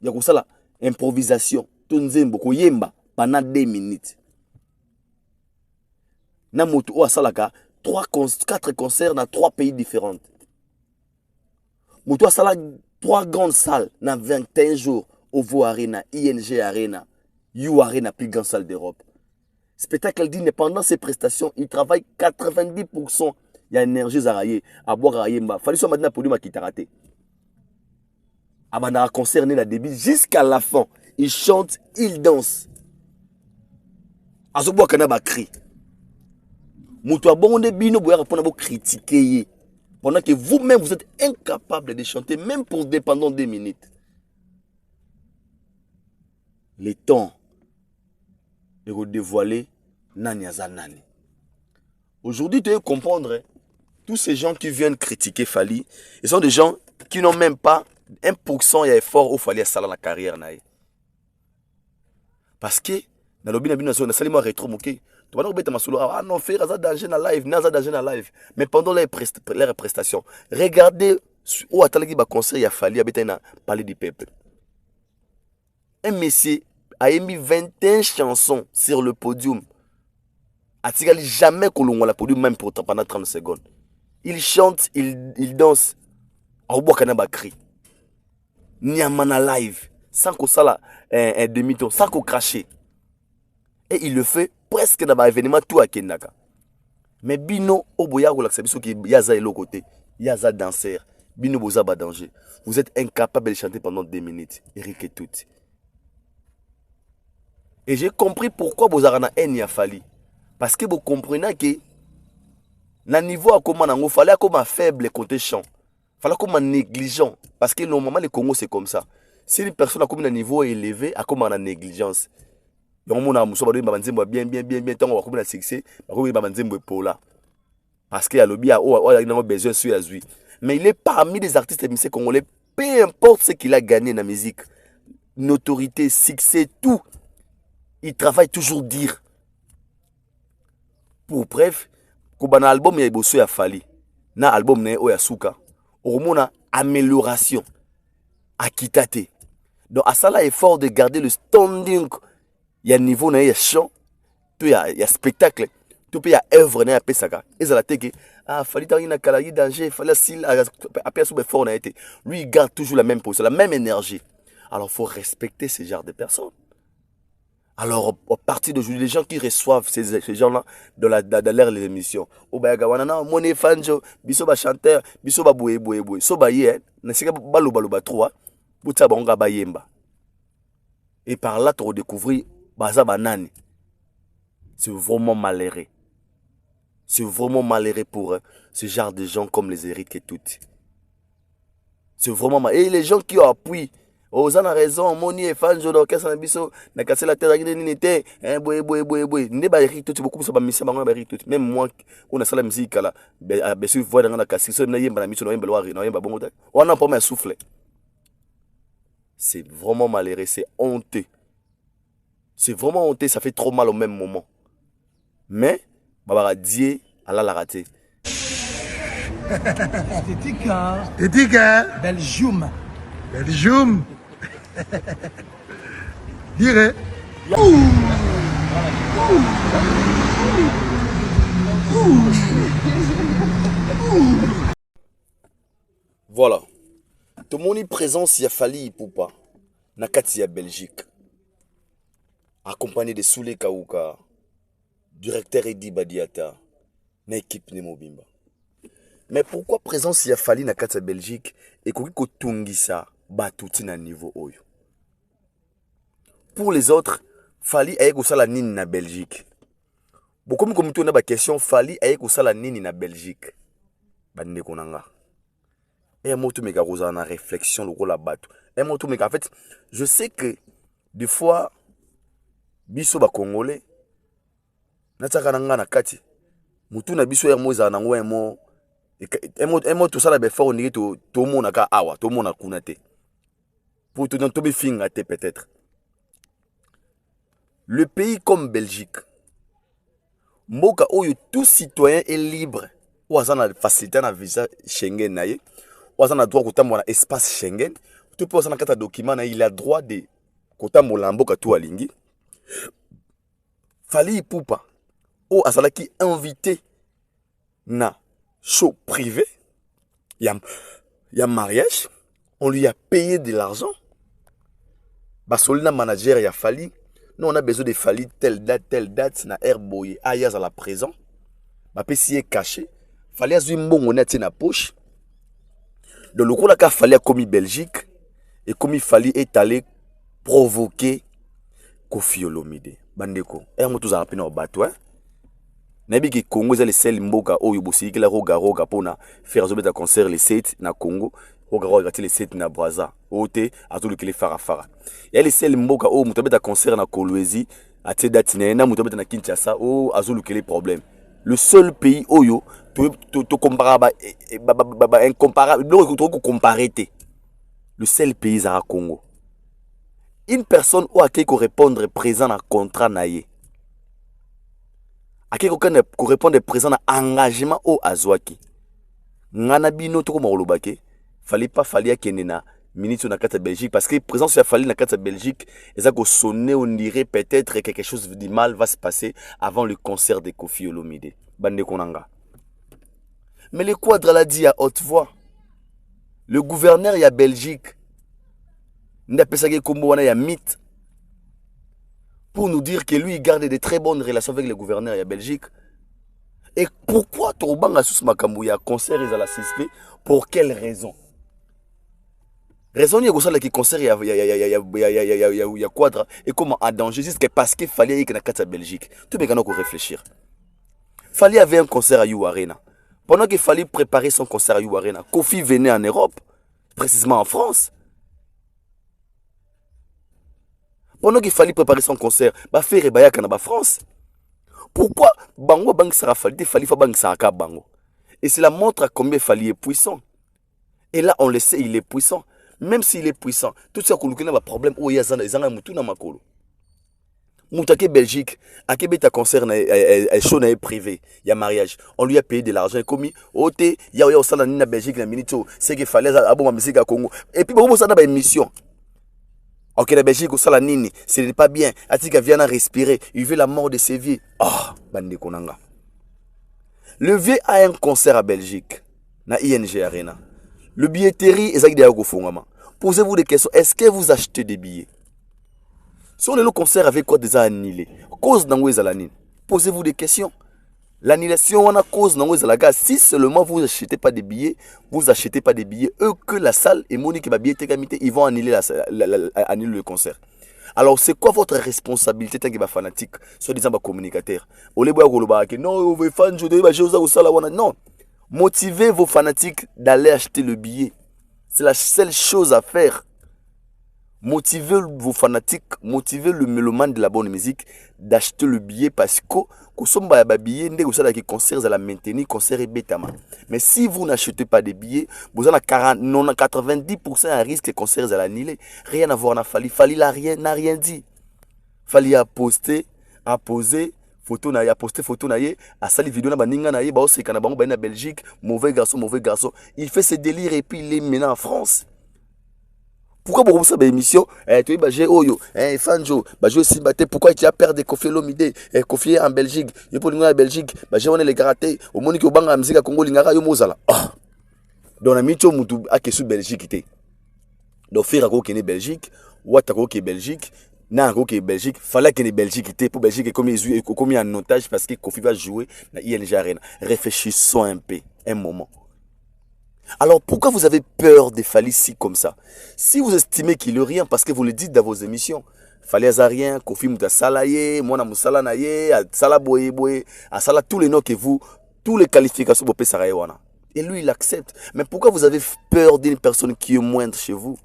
S4: Il y a comme ça là, improvisation. Tonzembo Yemba pendant 2 minutes. Namoto o asalaka 4 concerts dans 3 pays différents. Moto asala 3 grandes salles dans 21 jours. OVO Arena, ING Arena, You Arena, plus grande salle d'Europe. Spectacle dit pendant ses prestations, il travaille 90%. Il y a énergie zaraye, à boire à yemba. Fallait soit maintenant pour lui qui t'a raté. Abandara concerné la débit jusqu'à la fin. Il chante, il danse. Azoboa kanaba crie. Moutoua bon de bino boya pour critiquer. Pendant que vous-même vous êtes incapable de chanter même pour pendant 2 minutes. le temps de redévoiler Nani Aza Nani. Aujourd'hui, tu dois comprendre, hein, tous ces gens qui viennent critiquer Fally, ils sont des gens qui n'ont même pas 1% d'effort où Fally a salé la carrière. Parce que, dans le lobby, on a salé moi rétro moqué. Tu vas pas solo. Ah non, faire ça danger dans live, naza danger dans live. Mais pendant les prestations, regardez où Atalagi va conseiller à Fally à parler du peuple. Un monsieur a émis 21 chansons sur le podium. A-t-il jamais qu'on la podium même pendant 30 secondes. Il chante, il danse. Au bois kanaba cri. Niamana live. Sans qu'on sala un demi-ton, sans qu'on crache. Et il le fait presque dans l'événement tout à Kenaka. Mais Bino, au boya ou l'acceptation qui yaza est l'autre côté. Yaza danseur. Bino boza ba danger. Vous êtes incapable de chanter pendant 2 minutes. Eric et tout. Et j'ai compris pourquoi vous avez un Fally. Parce que vous comprenez que na niveau à comment il fallait comme faible côté chant. Il fallait comme négligent. Parce que normalement, le Congo, c'est comme ça. Si une personne a comme un niveau élevé, a comme une négligence. Donc, on a bien, tant on va comme un succès, parce qu'il y a le bien, il a besoin sur la vie. Mais il est parmi les artistes émissés congolais, peu importe ce qu'il a gagné dans la musique, notoriété, succès, tout. Il travaille toujours dire. Pour bref, quand un album il y a bossé à Fally, na album na oya suka, on a amélioration, à kitate. Donc à ça là effort de garder le standing, il y a niveau na il y a chant, tout il y a spectacle, tout il y a œuvre na pesaka. Et ça la teke ah Fally t'as une calagi danger, Fally s'il après sous fort na été. Lui il garde toujours la même position, la même énergie. Alors faut respecter ce genre de personnes. Alors, à partir d'aujourd'hui, les gens qui reçoivent ces gens-là dans l'air des émissions, oh bah gawana mon fanjo, biso ba chanteur, biso ba boue, so ba yé, na sika balo trois, buta bonga ba yemba. Et par là, tu redécouvrir baza banani. C'est vraiment malheureux. C'est vraiment malheureux pour ce genre de gens comme les Eric et tout. C'est vraiment malheureux. Et les gens qui appuient. Oh, ça a raison, Moni et Fanjo, l'orchestre na biso, na cassé la terre, n'était, hein, boy. N'est pas Eric, tout, beaucoup, ça va misser, même moi, on a ça la musique, là, bien sûr, voir dans la cassé, ça, n'a pas la mission, n'a pas bon, on a pas mal soufflé. C'est vraiment malheureux, c'est honteux. C'est vraiment honteux, ça fait trop mal au même moment. Mais, Baba Dieu, Allah l'a raté.
S6: T'es hein?
S2: Belgium.
S6: Belgium. Dirais.
S4: Voilà. Tout le monde est présent s'il y a Fally Ipupa. Nakati ya Belgique. Accompagné de Soule Kaouka. Directeur Edi Badiata. Na équipe Nemo Bimba. Mais pourquoi présent s'il y a Fally Nakati ya Belgique et qu'on tungisa batouti na niveau oyo? Pour les autres, Fally aye kosala nini na Belgique. Beaucoup comme tu na ba question Fally aye kosala nini na Belgique. Bande konanga. Et moi tout meka koza na réflexion le la batou. Et moi tout meka en fait, je sais que des fois biso ba congolais na tsaka nanga na kati. Mutu na biso ya moza na ngwe mo et moi tout ça la be fort ni to mona ka awa, to mona kunate. Pour te donner tobi finga te peut-être. Le pays comme Belgique, mboka oyo tout citoyen est libre. Ou azana facilité na visa Schengen na ye. Ou azana droit kotambola espace Schengen. Tout peut azana kata document na il a droit de kotambola mboka tout alingi. Fally Ipupa o azala ki invité na show privé. Il y a mariage. On lui a payé de l'argent. Basolina manager il a Fally. Nous on a besoin de Fally telle date na airboy ayaz à la présent. Ma PC est caché. Fally a une bonne honnête na poche. Donc le coup là qu'a Fally a commis Belgique et comme il Fally est allé provoquer Koffi Olomide. Bandeko. Et moi tous à rappeler au bateau hein. Nabi ki Congo za les sel mboka oyo bosiki la roga pona faire zobe ta concert les 7 na Congo. Ogaro gati les 7 na Braza ote azulu kele fara ya les sel mboka o mutobeta concert na Kolwezi atie date na mutobeta na Kinshasa o azulu kele problème le seul pays oyo to comparable incomparable donc to comparer le seul pays à Congo une personne ou a qui répondre présent dans contrat naie a qui répondre présent dans engagement au azwaki ngana bino to ko molobake fallait pas fallir kenena minute na carte Belgique parce que présence ya fallu na carte Belgique et ça ko sonner on dirait peut-être que quelque chose de mal va se passer avant le concert de Koffi Olomide bande konanga mais le quadre l'a dit à haute voix le gouverneur ya Belgique n'a pas ça comme wana ya mythe pour nous dire que lui il garde de très bonnes relations avec le gouverneur ya Belgique. Et pourquoi Torobanga sous makambu ya concert ils à la suspect pour quelle raison? Raison il y a qui concert ya quadra et comment à danger juste parce qu'il fallait que na carte Belgique. Tout bien qu'on réfléchir. Fallait avait un concert à You Arena. Pendant qu'il fallait préparer son concert à You Arena, Koffi venait en Europe, précisément en France. Pendant qu'il fallait préparer son concert, bah faire et baya kanaba France. Pourquoi Bango Bang sera fallu, fallait Bang Saraka Bango. Et cela montre à combien Fali est puissant. Et là, on le sait, il est puissant. Même s'il est puissant, tout ça qu'on a un problème, où il y a un moutou dans ma colo. Moutake Belgique, à Québec, à concert, un show privé, il y a mariage. On lui a payé de l'argent, commis, il y a au sein de la Belgique, la minute, c'est qu'il fallait à bon musique à Congo. Et puis, bon, ça n'a pas une mission. Ok, la Belgique, au sein de la Nini, ce n'est pas bien. Atika vient à respirer, il veut la mort de ses vieux. Ah, bande konanga. Le vieux a un concert à Belgique, na ING Arena. Le billetterie est à Gofongama. Posez-vous des questions. Est-ce que vous achetez des billets? Si on est le concert avec quoi déjà annulé, cause d'angouez à la nine. Posez-vous des questions. L'annulation, on a cause d'angouez à la gare. Si seulement vous n'achetez pas des billets, eux que la salle et Monique et billet ils vont annuler annuler le concert. Alors, c'est quoi votre responsabilité tant que fanatique, soi-disant communicateur? Non, motivez vos fanatiques d'aller acheter le billet. C'est la seule chose à faire. Motivez vos fanatiques, motivez le mélomane de la bonne musique d'acheter le billet parce que le billet n'est concert à la maintenir, concert et bétama. Mais si vous n'achetez pas des billets, vous avez 90% à risque que concert à l'annulé. Rien à voir, Fali n'a rien dit. Fali a posté, a posé photo na ya posté photo na ye, a sali vidéo na baninga na ye, ba oseka na bango ba na Belgique, mauvais garçon. Il fait ses délires et puis il est maintenant en France. Pourquoi beaucoup ça émission tu bah j'ai oyo Fanjo bah je aussi batté pourquoi tu as perdu Koffi Olomide Koffi en Belgique yo pour en Belgique bah j'ai on les garaté au monique au banga musique Congo lingara yo mozala donc na micho mutu a kesu Belgique té donc faire ko kene Belgique wata ko ke Belgique na ko ke Belgique fallait que les Belgique té pour Belgique comme en otage parce que Koffi va jouer na ING Arena. Réfléchissons un peu un moment. Alors pourquoi vous avez peur de Fali si comme ça? Si vous estimez qu'il n'y a rien, parce que vous le dites dans vos émissions, Fali Azarien, Koffi Mouta Salaye, Mona Moussala Naye, Sala Boye, Sala tous les noms que vous, tous les qualifications Bopé Sarayewana. Et lui il accepte. Mais pourquoi vous avez peur d'une personne qui est moindre chez vous?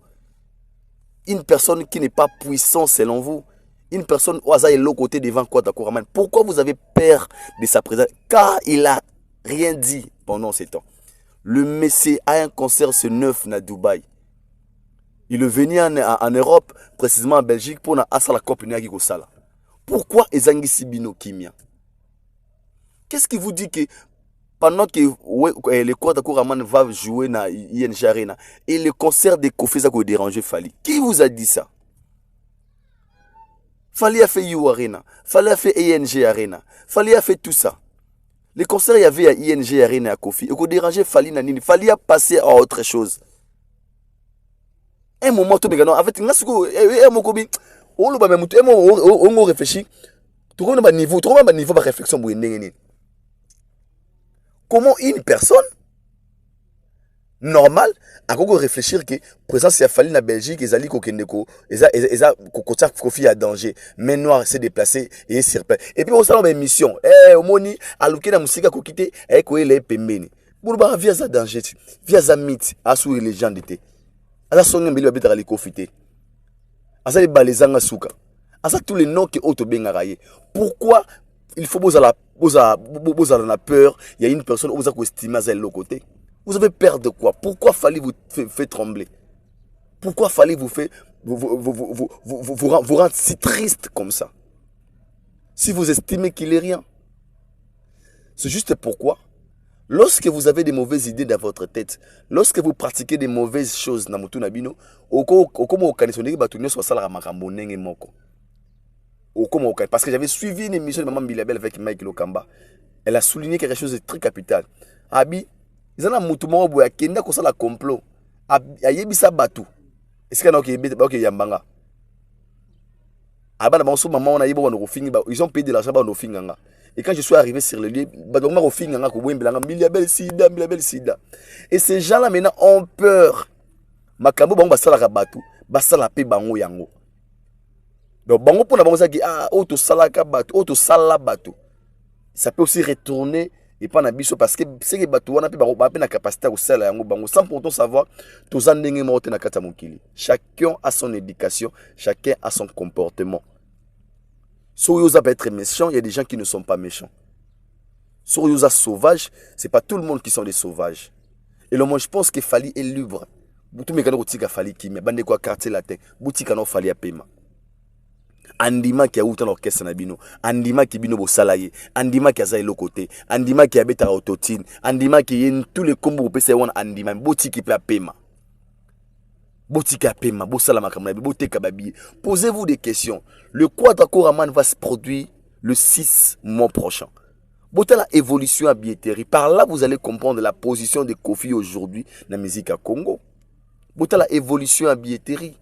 S4: Une personne qui n'est pas puissante selon vous? Une personne au hasard est l'autre côté devant quoi d'accord? Pourquoi vous avez peur de sa présence? Car il n'a rien dit pendant ces temps. Le Messie a un concert ce 9 à Dubaï. Il est venu en Europe, précisément en Belgique, pour la Copenhague. Pourquoi Ezangi Sibino Kimia? Qu'est-ce qui vous dit que pendant que le Kwadakouraman va jouer dans ING Arena et le concert de Koffi ça déranger Fali? Qui vous a dit ça? Fali a fait You Arena, Fali a fait ING Arena, Fali a fait tout ça. Les concerts, il y avait à ING Arena à Koffi. Et qu'on dérangeait Fali Nanini. Fali a passé à autre chose. Un moment, tout le monde, avec un on réfléchit. Tout le monde a un niveau de réflexion. Comment une personne normale a réfléchir que présence a fallu na Belgique et Zali Kokendeko Koffi a danger mais noir s'est déplacé et s'est et puis on s'en va mission au moni a luké na musika ko kité ko ele pembeni Boulba via za danger, via za mythe, assouri les gens d'été. Asa songa mbili babeta kali kofite. Asa les balezanga souka. Asa tous les noms que auto bengaraye. Pourquoi il faut vous la peur, il y a une personne où vous avez estimé à l'autre côté. Vous avez peur de quoi? Pourquoi fallait vous faire trembler? Pourquoi fallait vous faire vous rendre si triste comme ça? Si vous estimez qu'il est rien. C'est juste pourquoi, lorsque vous avez des mauvaises idées dans votre tête, lorsque vous pratiquez des mauvaises choses dans votre nabino, parce que j'avais suivi une émission de Maman Bilabel avec Mike Lokamba. Elle a souligné quelque chose de très capital. Abi, ils ont un moutouma où il y a un complot. Il y a un bateau. Est-ce qu'il y a un yambanga? Ils ont payé de l'argent pour nous. Et quand je suis arrivé sur le lieu, et ces gens-là maintenant ont peur. Makambo bango basala rabatou, basala pe bango yango. Donc bango pour la bango ça qui auto salaka bateau, auto sala bateau. Ça peut aussi retourner et pas na biso parce que c'est que bateau on a pe na capacité au sala yango bango sans pourtant savoir tous en ndenge morte na kata mokili. Chacun a son éducation, chacun a son comportement. Soyoza peut être méchant, il y a des gens qui ne sont pas méchants. Soyoza sauvage, c'est pas tout le monde qui sont des sauvages. Et le moi je pense que Fali est libre. Tout mes canaux tika Fali qui mais bande quoi quartier latin, boutika no Fali a paiement. Andima qui a outan orchestre na bino, andima qui bino bo salaye, andima qui a za le côté, andima qui a beta autotine, andima qui est tous les combos PC one andima, boutique qui a paiement. Posez-vous des questions. Le Quadra Koraman va se produire le 6 mois prochain. Botez la évolution à billetterie. Par là, vous allez comprendre la position de Kofi aujourd'hui dans la musique à Congo. Botez la évolution à billetterie.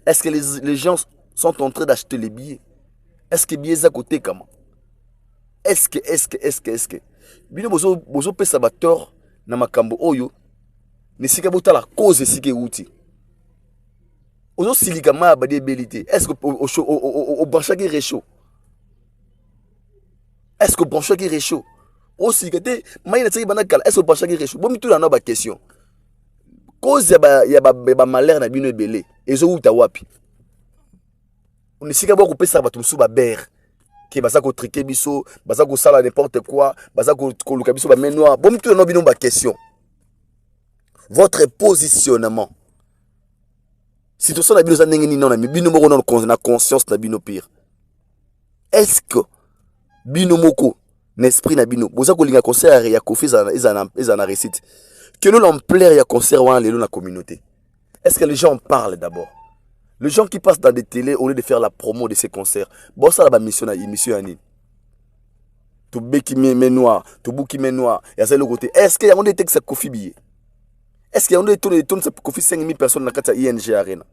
S4: Est-ce que les gens sont en train d'acheter les billets? Est-ce que billets à côté comment? Est-ce que Bino bozo pesa bator na makambo oyo. Nesika bota la cause sike outi. Ozo silika ma ba débélité. Est-ce que au brancha qui réchaud? Est-ce que brancha qui réchaud? O silika te mai na tsiki banakala. Est-ce que brancha qui réchaud? Bon mi tout la no ba question. Cause ya ba malheur na bino ebele. Ezo uta wapi? On nesika bo ko pesa ba tumsu ba ber. Ki baza ko triquer biso, baza ko sala n'importe quoi, baza ko luka biso ba main noire. Bon mi tout la no bino ba question. Votre positionnement. Si tout ça n'a pas de conscience n'a bino pire. Est-ce que bino moko n'esprit n'a bino boza ko linga concert ya Kofi ezana récite. Que nous l'ampleur ya concert wana lelo na communauté. Est-ce que les gens en parlent d'abord? Les gens qui passent dans des télés au lieu de faire la promo de ces concerts. Bon ça la mission na émission ani. To beki me noir, to buki me noir, ya ça le côté. Est-ce qu'il y a un des textes Kofi billet? Est-ce qu'il y a des tonnes de Kofi 5000 personnes dans la ING Arena?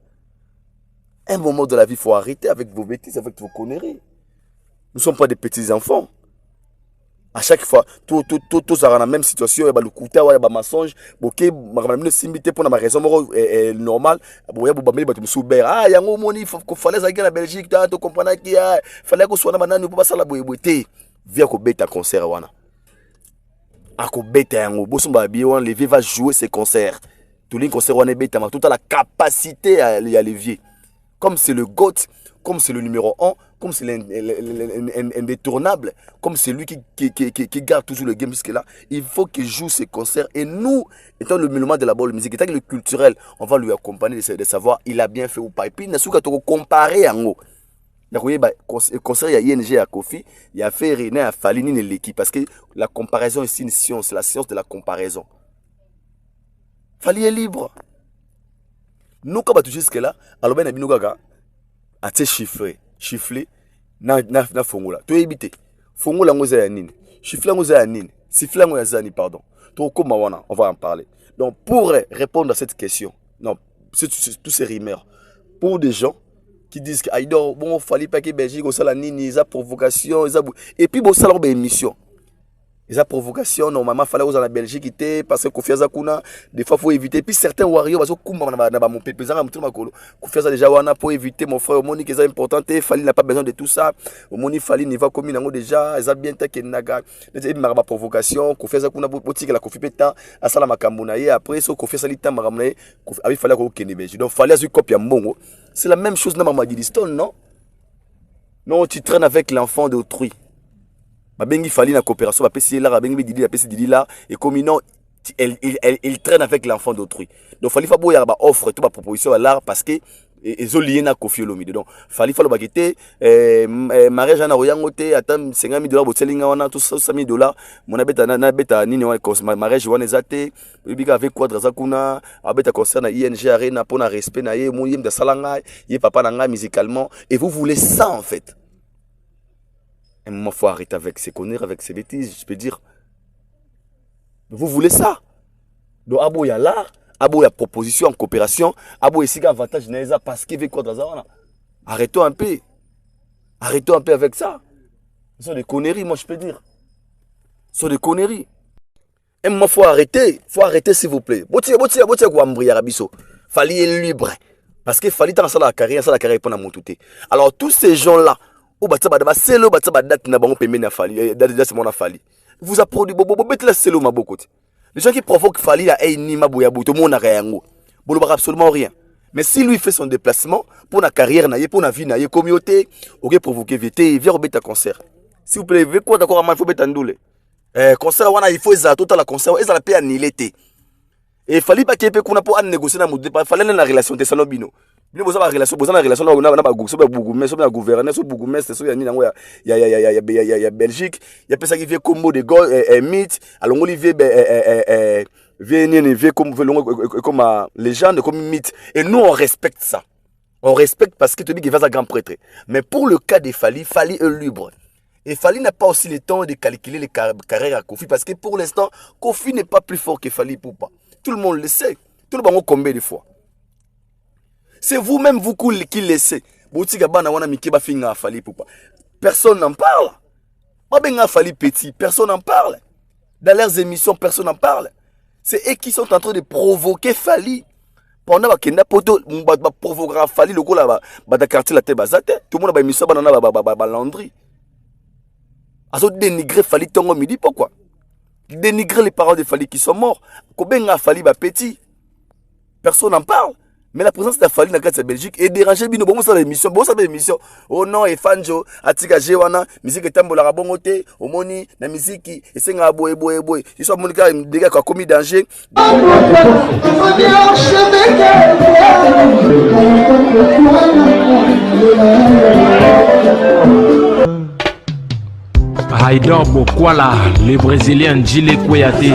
S4: Un moment de la vie, il faut arrêter avec vos bêtises, avec vos conneries. Nous ne sommes pas des petits enfants. À chaque fois, tous dans la même situation, il y a le couteau, il y a le mensonge, il y a le simité pour la raison normale. Il y a le soubert. Ah, il y a un moment, il fallait aller en Belgique, tu comprends qu'il fallait que soit maintenant, nous ne pouvons pas ça la boîte. Viens qu'on bête un concert. Ako bête yango bosomba biwa levier va jouer ses concerts. Tout les concerts on est bête mais toute la capacité à levier. Comme c'est le GOAT, comme c'est le numéro 1, comme c'est l'indétournable, comme c'est lui qui garde toujours le game jusque là, il faut qu'il joue ses concerts et nous étant le monument de la bonne musique, étant le culturel, on va lui accompagner de savoir il a bien fait ou pas. Et puis n'a souka to comparer yango. Le concert, il y a ING à Kofi, il y a fait René à Falini et l'équipe. Parce que la comparaison est une science, la science de la comparaison. Fali est libre. Nous, quand on va jusque-là, alors ben, nous, gaga, à te chiffrer, na fongola. Tu es évité. Fongola, nous est à nini. Chiffler, nous est à nini. Siffler, nous est à nini, pardon. On va en parler. Donc, pour répondre à cette question, non, tous ces rimeurs, pour des gens qui disent que bon fallait pas que Belgique au sala nini za provocation et puis bon ça leur émission Les provocations, normalement, il fallait aux en Belgique, parce que Kofiaza Kuna, des fois, il faut éviter. Puis certains warriors, parce que Koumba n'a mon pépé, Kofiaza déjà, pour éviter mon frère, Moni, qui est important, Fali n'a pas besoin de tout ça. Moni, Fali n'y va comme il a déjà, ils ont bien taqué Naga, les provocation, Kofiaza Kuna, Boutique, la Kofi Pétan, à Salama Kambunaye, après, so Kofiaza Lita Maramne, il fallait qu'on ait donc, fallait avoir une copie à Mbongo. C'est la même chose dans Mamadi Stone, non? Non, tu traînes avec l'enfant d'autrui. Bengi Fali na coopération, Bengi Didi là, et comme il traîne avec l'enfant d'autrui. Donc Fali Fabo y'a offre toute ma proposition à l'art parce que ils ont lié na Kofi Olomide. Donc Fali Falo bakete mariage na royangote attend $50,000 botelinga wana tout $100,000 mon na beta nini wa mariage wana ezate bika avec quadra zakuna abeta concert na ING Arena pour na respect na ye mon yem de salanga ye papa na nga musicalement et vous voulez ça en fait. Un moment, il faut arrêter avec ces conneries, avec ces bêtises, je peux dire. Vous voulez ça? Donc, Abo, il y a l'art, Abo, il y a proposition en coopération, Abo, il y a avantage parce qu'il veut quoi dans ça. Arrêtons un peu. Arrêtons un peu avec ça. Ce sont des conneries, moi, je peux dire. Ce sont des conneries. Un moment, il faut arrêter. Il faut arrêter, s'il vous plaît. Fali est libre. Parce qu'il fallait dans la carrière pour la montée. Alors, tous ces gens-là, vous a produit les gens qui provoquent Fali absolument rien. Mais si lui fait son déplacement pour la carrière, pour la vie, pour la communauté, il provoquer vite, il vient au concert. S'il vous plaît, quoi d'accord, il faut mettre un concert, il faut tout la concert, il faut la paix annulée. Et il fallait pas qu'il y ait pour négocier dans il fallait une relation de Salobino. Bien vous avez une relation na gouverneur so bourgmestre so ya ni nango ya Belgique il y a personne qui vient combo de gol mythe alors Olivier vient comme légende comme mythe et nous on respecte ça. On respecte parce que tu dis qu'il va à grand prêtre. Mais pour le cas de Fali est libre. Et Fali n'a pas aussi le temps de calculer les carrières à Kofi parce que pour l'instant Kofi n'est pas plus fort que Fali Poupa. Tout le monde le sait. Tout le monde combien de fois. C'est vous-même, vous qui laissez. Personne n'en parle. Personne n'en parle. Dans leurs émissions, personne n'en parle. C'est eux qui sont en train de provoquer Fali. Pendant que nous provoquera Fali, le coup là, quartier la tête, tout le monde a émission dans Landry. Ils ont dénigré Fali Tongo midi, pourquoi? Dénigrer les parents de Fali qui sont morts. Combien Fali petit? Personne n'en parle. Mais la présence de Fali dans la Belgique est dérangée. Bon, ça l'émission. Oh non, et Fanjo, Atika Jewana, musique et tambola rabongote, Omoni, la musique, et c'est un boy. Ils sont Monica, des gars qui ont commis danger.
S5: Haïdor Bokwala, le Brésilien Djile Kouyaté.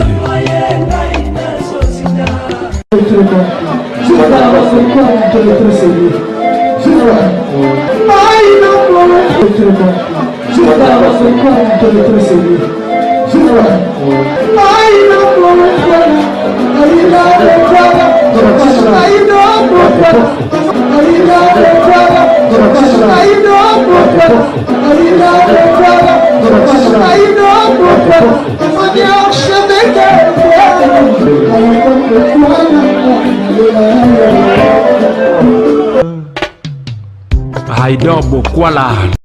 S5: Haïdor Bokwala.